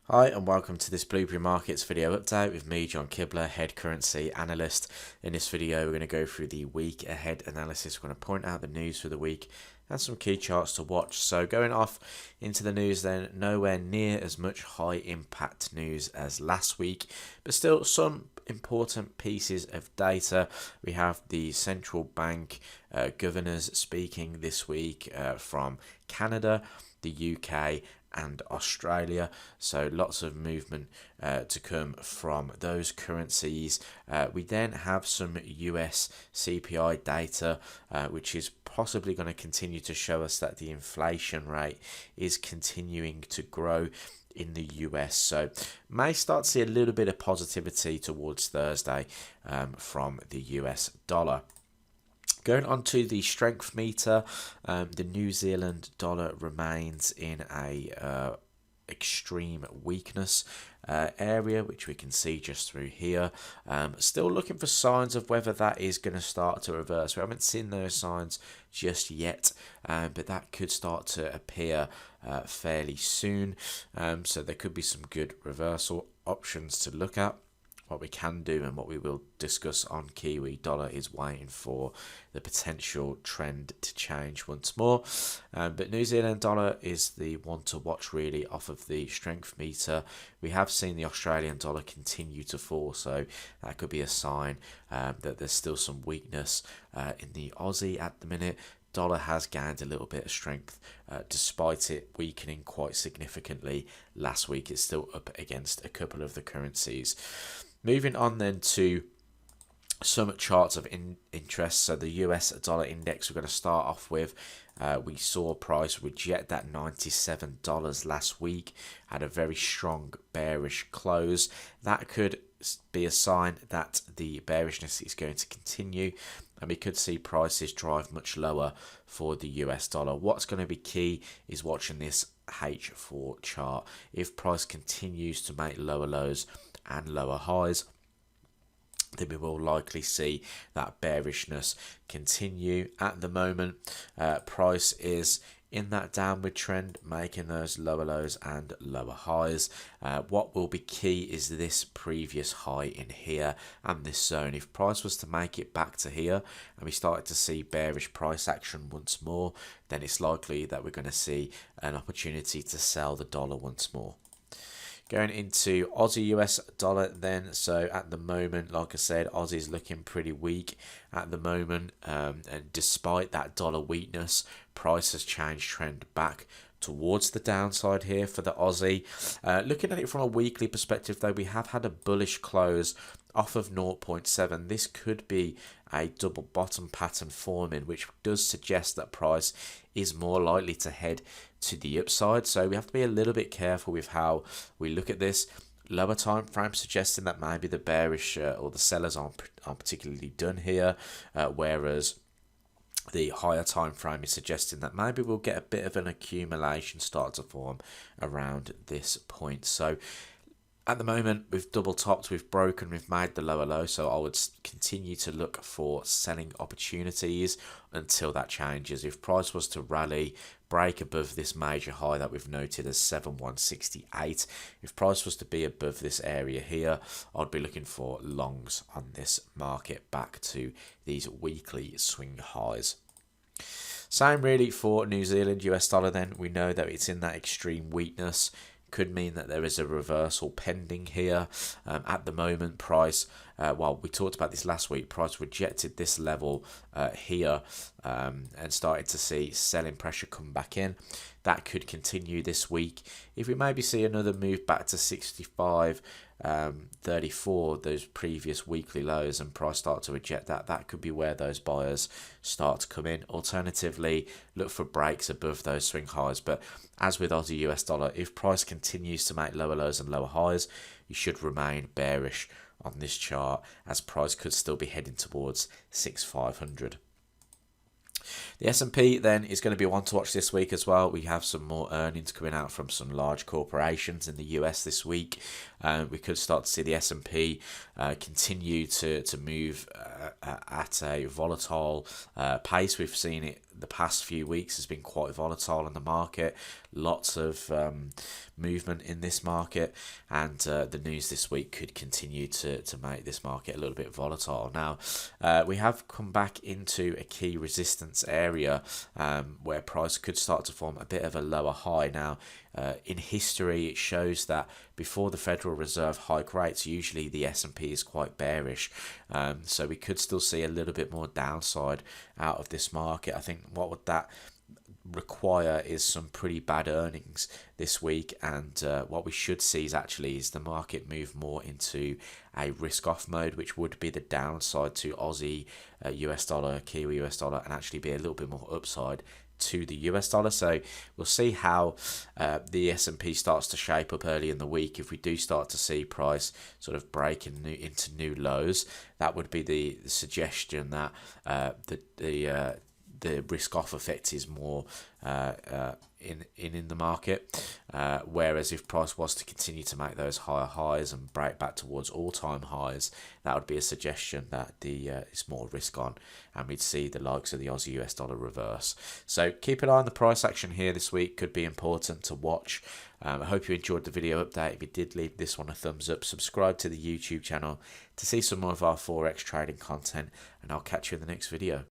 Hi and welcome to this Blueberry Markets video update with me, John Kibler, head currency analyst. In this video we're going to go through the week ahead analysis. We're going to point out the news for the week and some key charts to watch. So going off into the news then, nowhere near as much high impact news as last week, but still some important pieces of data. We have the central bank governors speaking this week from Canada, the UK and Australia, so lots of movement to come from those currencies. We then have some US CPI data, which is possibly going to continue to show us that the inflation rate is continuing to grow in the US, so may start to see a little bit of positivity towards Thursday from the US dollar. Going on to the strength meter, the New Zealand dollar remains in a extreme weakness area, which we can see just through here. Still looking for signs of whether that is going to start to reverse. We haven't seen those signs just yet, but that could start to appear fairly soon. So there could be some good reversal options to look at. What we can do and what we will discuss on Kiwi dollar is waiting for the potential trend to change once more. But New Zealand dollar is the one to watch really off of the strength meter. We have seen the Australian dollar continue to fall, so that could be a sign that there's still some weakness in the Aussie at the minute. Dollar has gained a little bit of strength despite it weakening quite significantly last week. It's still up against a couple of the currencies. Moving on then to some charts of interest. So the US dollar index we're going to start off with. We saw price reject that $97 last week, had a very strong bearish close. That could be a sign that the bearishness is going to continue, and we could see prices drive much lower for the US dollar. What's going to be key is watching this H4 chart. If price continues to make lower lows and lower highs, then we will likely see that bearishness continue. At the moment, price is in that downward trend, making those lower lows and lower highs. What will be key is this previous high in here and this zone. If price was to make it back to here and we started to see bearish price action once more, then it's likely that we're going to see an opportunity to sell the dollar once more. Going into Aussie US dollar then, so at the moment, like I said, Aussie is looking pretty weak at the moment, and despite that dollar weakness, price has changed trend back towards the downside here for the Aussie. Looking at it from a weekly perspective though, we have had a bullish close off of 0.7. This could be a double bottom pattern forming, which does suggest that price is more likely to head to the upside. So we have to be a little bit careful with how we look at this. Lower time frame suggesting that maybe the bearish or the sellers aren't particularly done here, whereas the higher time frame is suggesting that maybe we'll get a bit of an accumulation start to form around this point. So at the moment, we've double topped, we've broken, we've made the lower low, so I would continue to look for selling opportunities until that changes. If price was to rally, break above this major high that we've noted as 7168, if price was to be above this area here, I'd be looking for longs on this market back to these weekly swing highs. Same really for New Zealand US dollar then. We know that it's in that extreme weakness. Could mean that there is a reversal pending here. At the moment, price, well, we talked about this last week, price rejected this level here and started to see selling pressure come back in. That could continue this week. If we maybe see another move back to 65, 34, those previous weekly lows, and price start to reject that, that could be where those buyers start to come in. Alternatively, look for breaks above those swing highs. But as with Aussie US dollar, if price continues to make lower lows and lower highs, you should remain bearish on this chart, as price could still be heading towards 6,500. The S&P then is going to be one to watch this week as well. We have some more earnings coming out from some large corporations in the US this week. We could start to see the S&P continue to move at a volatile pace. We've seen it the past few weeks has been quite volatile in the market. Lots of movement in this market, and the news this week could continue to make this market a little bit volatile. Now, we have come back into a key resistance area where price could start to form a bit of a lower high. Now, in history, it shows that before the Federal Reserve hike rates, usually the S&P is quite bearish. So we could still see a little bit more downside out of this market. I think what would that require is some pretty bad earnings this week, and what we should see is the market move more into a risk off mode, which would be the downside to Aussie US dollar, Kiwi US dollar, and actually be a little bit more upside to the US dollar. So we'll see how the S&P starts to shape up early in the week. If we do start to see price sort of break into new lows, that would be the suggestion that the risk off effect is more in the market, whereas if price was to continue to make those higher highs and break back towards all-time highs, that would be a suggestion that it's more risk on, and we'd see the likes of the Aussie US dollar reverse. So keep an eye on the price action here this week, could be important to watch. I hope you enjoyed the video update. If you did, leave this one a thumbs up, subscribe to the YouTube channel to see some more of our Forex trading content, and I'll catch you in the next video.